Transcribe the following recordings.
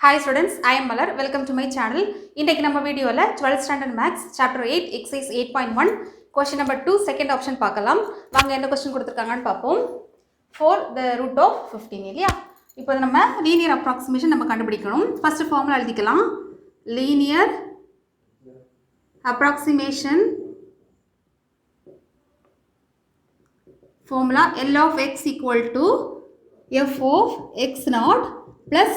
Hi students, I am Malar. Welcome to my channel. இன்றைக்கு நம்ம வீடியோல 12th standard maths chapter 8 exercise 8.1 question number 2 second option பார்க்கலாம். வாங்க என்ன question கொடுத்திருக்காங்கன்னு பாப்போம். For the root of 15 இல்லையா? இப்போ நம்ம linear approximation நம்ம கண்டுபிடிக்கணும். First formula எழுதிக்கலாம். Linear approximation formula L of x equal to f of x naught plus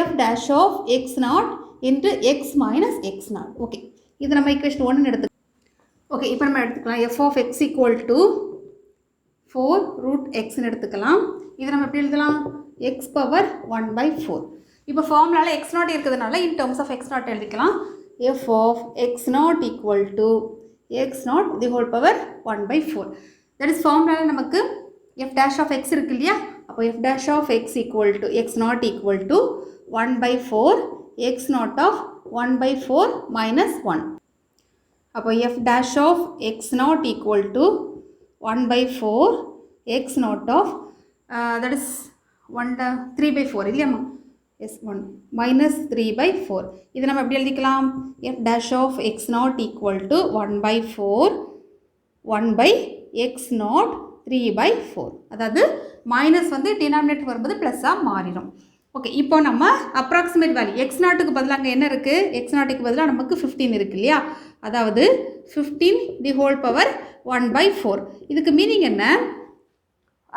f dash of x naught into x minus x naught. Okay, இது நம்ம equation 1 எடுத்து. Okay, இப்போ நம்ம எடுத்துக்கலாம் f of x equal to 4 root x ன்னு எடுத்துக்கலாம். இது நம்ம எப்படி எழுதலாம்? x power 1 by 4. இப்போ ஃபார்முலால x naught இருக்குதுனால in terms of x naught எழுதிக்கலாம். f of x naught equal to x naught the whole power 1 by 4. That is formula நமக்கு f dash of x இருக்கு இல்லையா? அப்போ f dash of x equal to x naught equal to 1 by 4 x naught of 1 by 4 minus 1. அப்போ f dash of x naught equal to 1 by 4 x naught of that is 3 by 4 இல்லையாம்மா? Yes, 1 minus 3 by 4. இது நம்ம எப்படி எழுதிக்கலாம்? f dash of x naught equal to 1 by 4 1 by x naught 3 by 4. அதாவது minus வந்து denominator வரும்போது ப்ளஸ்ஸாக மாறிடும். ஓகே, இப்போ நம்ம அப்ராக்சிமேட் வேல்யூ x நாட்டுக்கு பதிலாக அங்கே என்ன இருக்குது? x நாட்டுக்கு பதிலாக நமக்கு 15 இருக்கு இல்லையா? அதாவது 15 தி ஹோல் பவர் 1 by 4. இதுக்கு மீனிங் என்ன?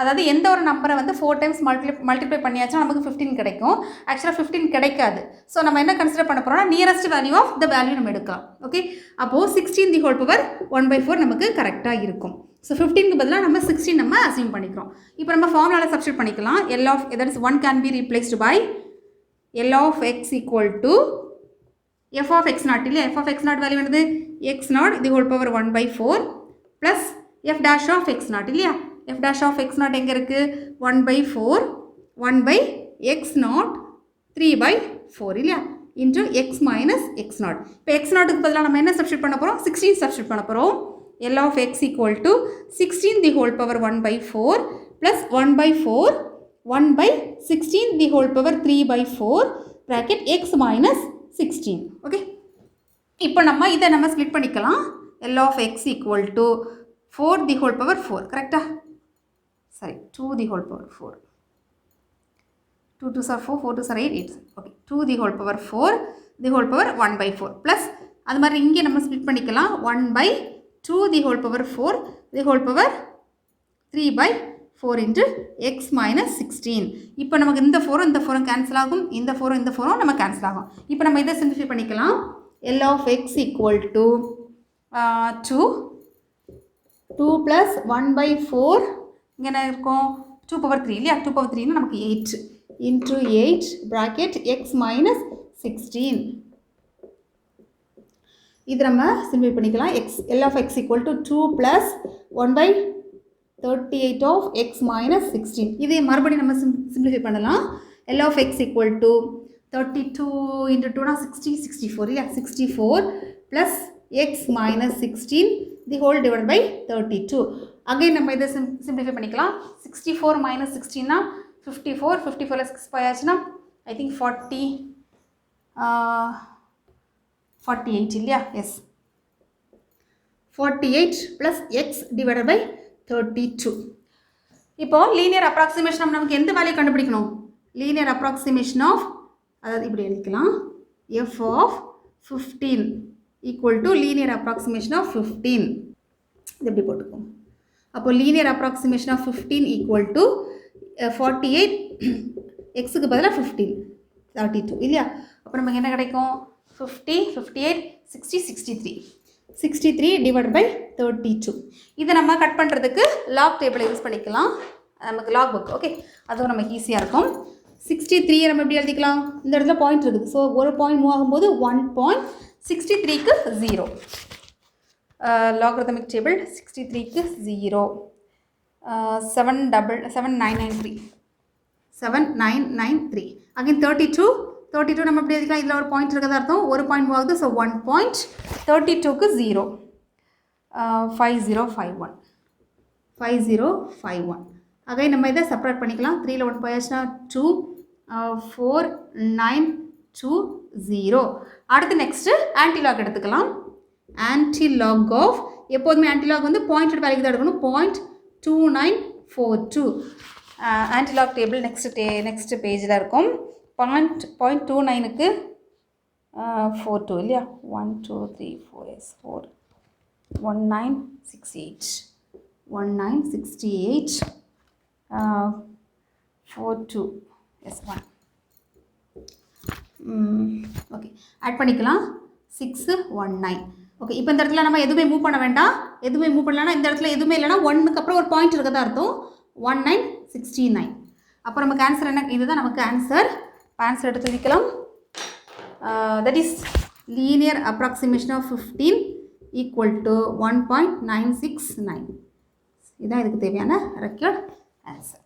அதாவது எந்த ஒரு நம்பரை வந்து 4 டைம்ஸ் மல்டிப்ளை பண்ணியாச்சுன்னா நமக்கு 15 கிடைக்கும். ஆக்சுவலாக 15 கிடைக்காது. ஸோ நம்ம என்ன கன்சிடர் பண்ண போகிறோம்னா nearest value of the value நம்ம எடுக்கலாம். ஓகே, அப்போது 16 தி ஹோல் பவர் 1 by 4 நமக்கு கரெக்டாக இருக்கும். ஸோ 15க்கு பதிலாக நம்ம 16 நம்ம அசியூம் பண்ணிக்கிறோம். இப்போ நம்ம ஃபார்முலாவில் சப்ஸ்டியூட் பண்ணிக்கலாம். L of that is 1 can be replaced by L of x equal to f of x naught இல்லையா? f of x naught value என்னது? x naught the whole power 1 by 4 plus f dash of x naught இல்லையா? f dash of x naught எங்கே இருக்குது? 1 by 4 1 by x naught 3 by 4 இல்லையா? into x minus x naught. இப்போ x நாட்டுக்கு பதிலாக நம்ம என்ன சப்ஸ்டியூட் பண்ண போகிறோம்? 16 சப்ஸ்டியூட் பண்ண போகிறோம். L of x equal to 16 the whole power 1 by 4 plus 1 by 4 1 by 16 the whole power 3 by 4 bracket x minus 16. Okay, இப்போ நம்ம இதை நம்ம ஸ்ப்ளிட் பண்ணிக்கலாம். L of x equal to 4 the whole power 4 கரெக்டா? Sorry 2 the whole power 4. 2 2s are 4, 4 2s are 8, 8. Okay, 2 the whole power 4 the whole power 1 by 4 plus அது மாதிரி இங்கே நம்ம ஸ்ப்ளிட் பண்ணிக்கலாம். 1 by 2 the whole power 4 the whole power 3 by 4 into x minus 16. இப்போ நமக்கு இந்த 4 இந்த 4 கேன்சல் ஆகும், இந்த 4 இந்த 4 நம்ம கேன்சல் ஆகும். இப்போ நம்ம இதை சிம்பிளிஃபை பண்ணிக்கலாம். L of x equal to 2 plus 1 by 4 இங்கே என்ன இருக்கும்? 2 power 3 இல்லையா? 2 power 3 நமக்கு 8 into 8 bracket x minus 16. இது நம்ம சிம்பிளிஃபை பண்ணிக்கலாம். L of x equal to 2 plus 1 by 38 of x minus 16. இதை மறுபடியும் நம்ம சிம்பிளிஃபை பண்ணலாம். L of x equal to 32 into 2 60 64 இல்லையா? 64 plus x minus 16 the whole divided by 32. Again நம்ம இதை சிம்பிளிஃபை பண்ணிக்கலாம். 64 minus 16 54 54 6 போயாச்சுன்னா ஐ திங்க் 48 இல்லையா? Yes 48 plus x divided by 32. இப்போ லீனியர் அப்ராக்சிமேஷன் நமக்கு எந்த வேல்யூ கண்டுபிடிக்கணும்? லீனியர் அப்ராக்சிமேஷன் ஆஃப், அதாவது இப்படி எழுதிக்கலாம், f of 15 equal to linear approximation of 15. இது எப்படி போட்டுக்கோம்? அப்போ linear approximation of 15 equal to 48 xக்கு பதிலாக 15 32 இல்லையா? அப்போ நமக்கு என்ன கிடைக்கும்? 50 58 60 63 divided by 32. இதை நம்ம கட் பண்ணுறதுக்கு லாக் டேபிளை யூஸ் பண்ணிக்கலாம். நமக்கு லாக் புக் ஓகே, அதுவும் நமக்கு ஈஸியாக இருக்கும். 63 நம்ம எப்படி எழுதிக்கலாம்? இந்த இடத்துல பாயிண்ட் இருக்குது. ஸோ ஒரு பாயிண்ட் மூவ் ஆகும்போது 1.63க்கு 0. லாகரிதமிக் டேபிள் 63க்கு 0 7993 அகைன் 32 நம்ம எப்படி எழுதிக்கலாம்? இதில் ஒரு பாயிண்ட் இருக்கிறதா அர்த்தம், ஒரு பாயிண்ட் மூவ் ஆகுது. ஸோ 1.32க்கு 0 5051 அகைன் நம்ம இதை செப்பரேட் பண்ணிக்கலாம். 3ல் 1 போயாச்சுன்னா 2 4 9 0. அடுத்து நெக்ஸ்ட்டு ஆன்டிலாக் எடுத்துக்கலாம். ஆன்டிலாக் ஆஃப் எப்போதுமே ஆன்டிலாக் வந்து பாயிண்டட் வேல்யூக்கு தான் எடுக்கணும். 0.2942. ஆன்டிலாக் டேபிள் நெக்ஸ்ட் பேஜில் இருக்கும். 0.29க்கு 42 இல்லையா? 1 2 3 4 yes 4 1968 42 yes 1. ஓகே, ஆட் பண்ணிக்கலாம். 619. ஓகே, இப்போ இந்த இடத்துல நம்ம எதுவுமே மூவ் பண்ண வேண்டாம். எதுவுமே மூவ் பண்ணலன்னா இந்த இடத்துல எதுவுமே இல்லைன்னா 1க்கு அப்புறம் ஒரு பாயிண்ட் இருக்கதா அர்த்தம். 1969. அப்போ நமக்கு ஆன்சர் என்ன? இதுதான் நமக்கு ஆன்சர். ஆன்சர் எடுத்து வைக்கலாம். That is linear approximation of 15 equal to 1.969. இதுதான் இதுக்கு தேவையான ரெக்யர்ட் ஆன்சர்.